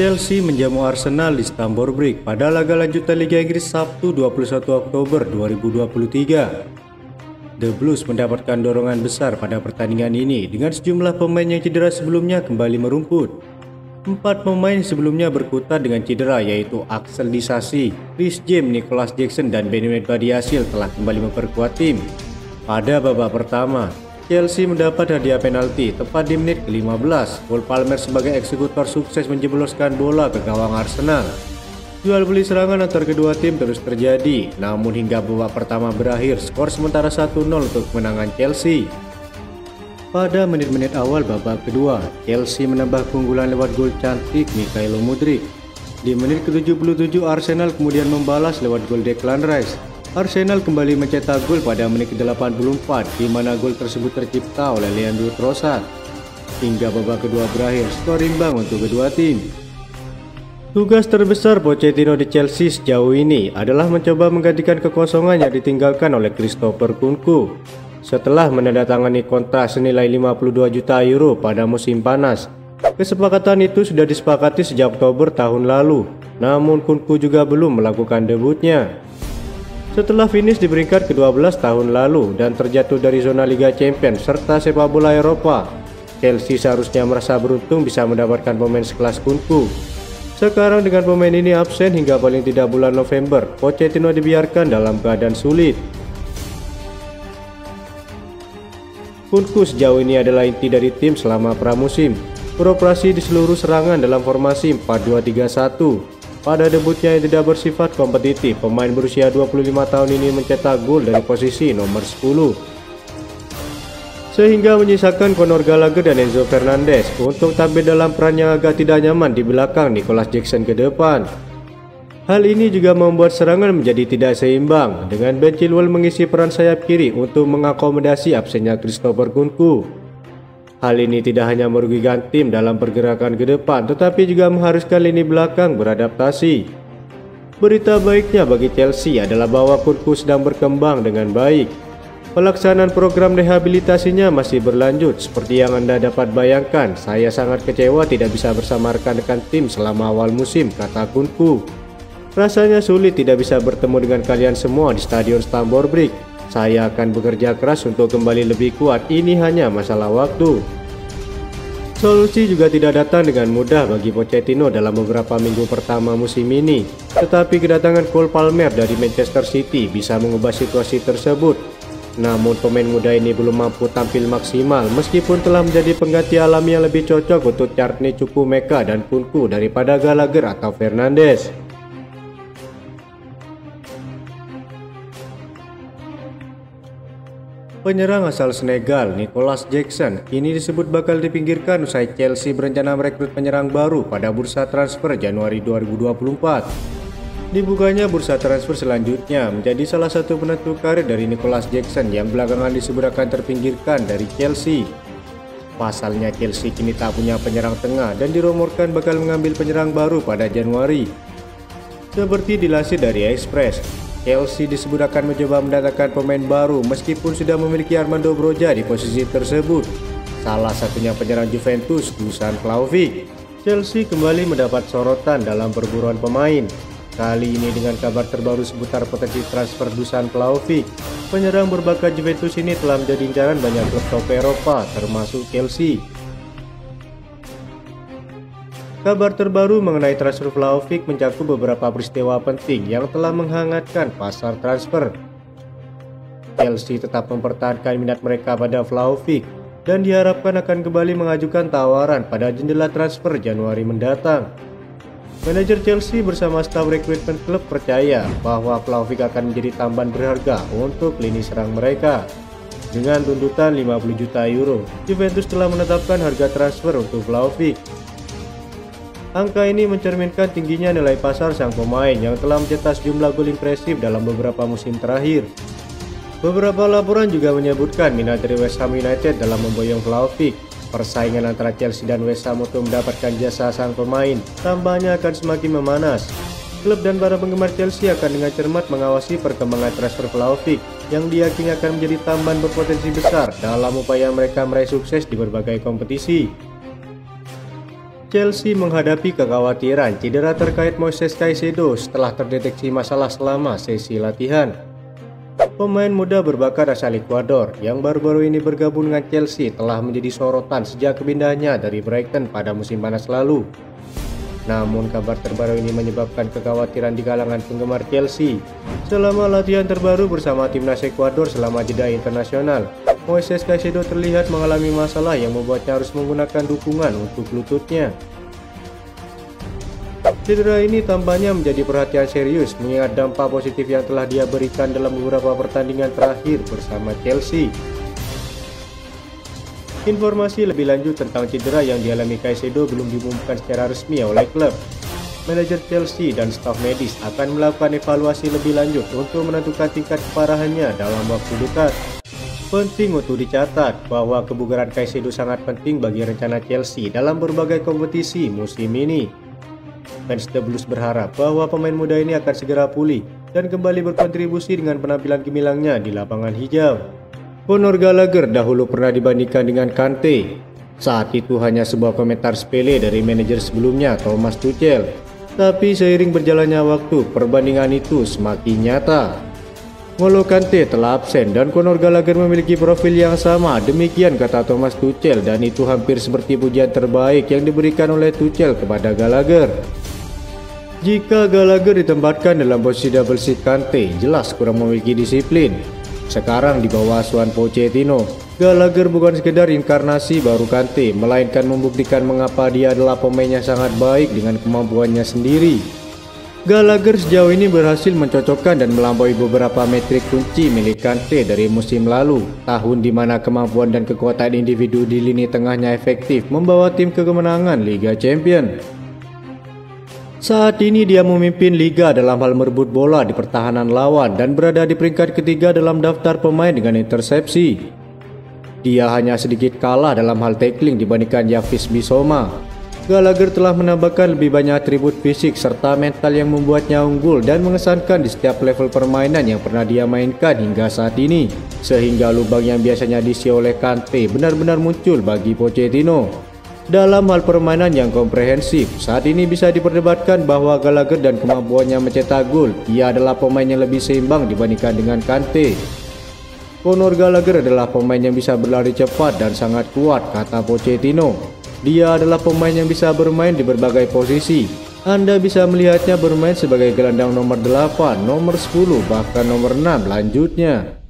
Chelsea menjamu Arsenal di Stamford Bridge pada laga lanjutan Liga Inggris Sabtu 21 Oktober 2023. The Blues mendapatkan dorongan besar pada pertandingan ini dengan sejumlah pemain yang cedera sebelumnya kembali merumput. 4 pemain sebelumnya berkutat dengan cedera yaitu Axel Disasi, Reece James, Nicolas Jackson, dan Benjamin Badiashile telah kembali memperkuat tim. Pada babak pertama, Chelsea mendapat hadiah penalti tepat di menit ke-15. Cole Palmer sebagai eksekutor sukses menjebloskan bola ke gawang Arsenal. Jual beli serangan antar kedua tim terus terjadi, namun hingga babak pertama berakhir skor sementara 1-0 untuk kemenangan Chelsea. Pada menit-menit awal babak kedua, Chelsea menambah keunggulan lewat gol cantik Mykhailo Mudryk. Di menit ke-77 Arsenal kemudian membalas lewat gol Declan Rice. Arsenal kembali mencetak gol pada menit ke-84 di mana gol tersebut tercipta oleh Leandro Trossard. Hingga babak kedua berakhir skor imbang untuk kedua tim. Tugas terbesar Pochettino di Chelsea sejauh ini adalah mencoba menggantikan kekosongan yang ditinggalkan oleh Christopher Nkunku. Setelah menandatangani kontrak senilai 52 juta euro pada musim panas. Kesepakatan itu sudah disepakati sejak Oktober tahun lalu, namun Nkunku juga belum melakukan debutnya. Setelah finish di peringkat ke-12 tahun lalu dan terjatuh dari zona Liga Champions serta sepak bola Eropa, Chelsea seharusnya merasa beruntung bisa mendapatkan pemain sekelas Nkunku. Sekarang dengan pemain ini absen hingga paling tidak bulan November, Pochettino dibiarkan dalam keadaan sulit. Nkunku sejauh ini adalah inti dari tim selama pramusim, beroperasi di seluruh serangan dalam formasi 4-2-3-1. Pada debutnya yang tidak bersifat kompetitif, pemain berusia 25 tahun ini mencetak gol dari posisi nomor 10. Sehingga menyisakan Conor Gallagher dan Enzo Fernandez untuk tampil dalam peran yang agak tidak nyaman di belakang Nicolas Jackson ke depan. Hal ini juga membuat serangan menjadi tidak seimbang, dengan Ben Chilwell mengisi peran sayap kiri untuk mengakomodasi absennya Christopher Nkunku. Hal ini tidak hanya merugikan tim dalam pergerakan ke depan, tetapi juga mengharuskan lini belakang beradaptasi. Berita baiknya bagi Chelsea adalah bahwa Nkunku sedang berkembang dengan baik. Pelaksanaan program rehabilitasinya masih berlanjut. Seperti yang Anda dapat bayangkan, saya sangat kecewa tidak bisa bersama rekan-rekan tim selama awal musim, kata Nkunku. Rasanya sulit tidak bisa bertemu dengan kalian semua di Stadion Stamford Bridge. Saya akan bekerja keras untuk kembali lebih kuat, ini hanya masalah waktu. Solusi juga tidak datang dengan mudah bagi Pochettino dalam beberapa minggu pertama musim ini. Tetapi kedatangan Cole Palmer dari Manchester City bisa mengubah situasi tersebut. Namun pemain muda ini belum mampu tampil maksimal meskipun telah menjadi pengganti alami yang lebih cocok untuk Courtney Chukwuemeka dan Nkunku daripada Gallagher atau Fernandes. Penyerang asal Senegal, Nicolas Jackson, kini disebut bakal dipinggirkan usai Chelsea berencana merekrut penyerang baru pada bursa transfer Januari 2024. Dibukanya bursa transfer selanjutnya menjadi salah satu penentu karir dari Nicolas Jackson yang belakangan disebut akan terpinggirkan dari Chelsea. Pasalnya Chelsea kini tak punya penyerang tengah dan dirumorkan bakal mengambil penyerang baru pada Januari. Seperti dilansir dari Express, Chelsea disebut akan mencoba mendatangkan pemain baru meskipun sudah memiliki Armando Broja di posisi tersebut. Salah satunya penyerang Juventus, Dusan Vlahovic. Chelsea kembali mendapat sorotan dalam perburuan pemain. Kali ini dengan kabar terbaru seputar potensi transfer Dusan Vlahovic. Penyerang berbakat Juventus ini telah menjadi incaran banyak klub top Eropa termasuk Chelsea. Kabar terbaru mengenai transfer Vlahovic mencakup beberapa peristiwa penting yang telah menghangatkan pasar transfer. Chelsea tetap mempertahankan minat mereka pada Vlahovic dan diharapkan akan kembali mengajukan tawaran pada jendela transfer Januari mendatang. Manajer Chelsea bersama staf rekrutmen klub percaya bahwa Vlahovic akan menjadi tambahan berharga untuk lini serang mereka. Dengan tuntutan 50 juta euro, Juventus telah menetapkan harga transfer untuk Vlahovic. Angka ini mencerminkan tingginya nilai pasar sang pemain yang telah mencetak sejumlah gol impresif dalam beberapa musim terakhir. Beberapa laporan juga menyebutkan minat dari West Ham United dalam memboyong Vlahovic. Persaingan antara Chelsea dan West Ham untuk mendapatkan jasa sang pemain tampaknya akan semakin memanas. Klub dan para penggemar Chelsea akan dengan cermat mengawasi perkembangan transfer Vlahovic yang diyakini akan menjadi tambahan berpotensi besar dalam upaya mereka meraih sukses di berbagai kompetisi. Chelsea menghadapi kekhawatiran cedera terkait Moises Caicedo setelah terdeteksi masalah selama sesi latihan. Pemain muda berbakat asal Ekuador yang baru-baru ini bergabung dengan Chelsea telah menjadi sorotan sejak kepindahannya dari Brighton pada musim panas lalu. Namun kabar terbaru ini menyebabkan kekhawatiran di kalangan penggemar Chelsea. Selama latihan terbaru bersama timnas Ekuador selama jeda internasional, Moises Caicedo terlihat mengalami masalah yang membuatnya harus menggunakan dukungan untuk lututnya. Cedera ini tampaknya menjadi perhatian serius mengingat dampak positif yang telah dia berikan dalam beberapa pertandingan terakhir bersama Chelsea. Informasi lebih lanjut tentang cedera yang dialami Caicedo belum diumumkan secara resmi oleh klub. Manajer Chelsea dan staf medis akan melakukan evaluasi lebih lanjut untuk menentukan tingkat keparahannya dalam waktu dekat. Penting untuk dicatat bahwa kebugaran Caicedo sangat penting bagi rencana Chelsea dalam berbagai kompetisi musim ini. Fans The Blues berharap bahwa pemain muda ini akan segera pulih dan kembali berkontribusi dengan penampilan gemilangnya di lapangan hijau. Conor Gallagher dahulu pernah dibandingkan dengan Kante. Saat itu hanya sebuah komentar sepele dari manajer sebelumnya Thomas Tuchel. Tapi seiring berjalannya waktu, perbandingan itu semakin nyata. Ngolo Kante telah absen dan Conor Gallagher memiliki profil yang sama, demikian kata Thomas Tuchel, dan itu hampir seperti pujian terbaik yang diberikan oleh Tuchel kepada Gallagher. Jika Gallagher ditempatkan dalam posisi double seat Kante, jelas kurang memiliki disiplin. Sekarang di bawah asuhan Pochettino, Gallagher bukan sekedar inkarnasi baru Kante, melainkan membuktikan mengapa dia adalah pemain yang sangat baik dengan kemampuannya sendiri. Gallagher sejauh ini berhasil mencocokkan dan melampaui beberapa metrik kunci milik Kante dari musim lalu, tahun di mana kemampuan dan kekuatan individu di lini tengahnya efektif membawa tim ke kemenangan Liga Champions. Saat ini dia memimpin liga dalam hal merebut bola di pertahanan lawan dan berada di peringkat ketiga dalam daftar pemain dengan intersepsi. Dia hanya sedikit kalah dalam hal tackling dibandingkan Yves Bissouma. Gallagher telah menambahkan lebih banyak atribut fisik serta mental yang membuatnya unggul dan mengesankan di setiap level permainan yang pernah dia mainkan hingga saat ini, sehingga lubang yang biasanya diisi oleh Kante benar-benar muncul bagi Pochettino. Dalam hal permainan yang komprehensif, saat ini bisa diperdebatkan bahwa Gallagher dan kemampuannya mencetak gol, ia adalah pemain yang lebih seimbang dibandingkan dengan Kante. Conor Gallagher adalah pemain yang bisa berlari cepat dan sangat kuat, kata Pochettino. Dia adalah pemain yang bisa bermain di berbagai posisi. Anda bisa melihatnya bermain sebagai gelandang nomor 8, nomor 10, bahkan nomor 6 lanjutnya.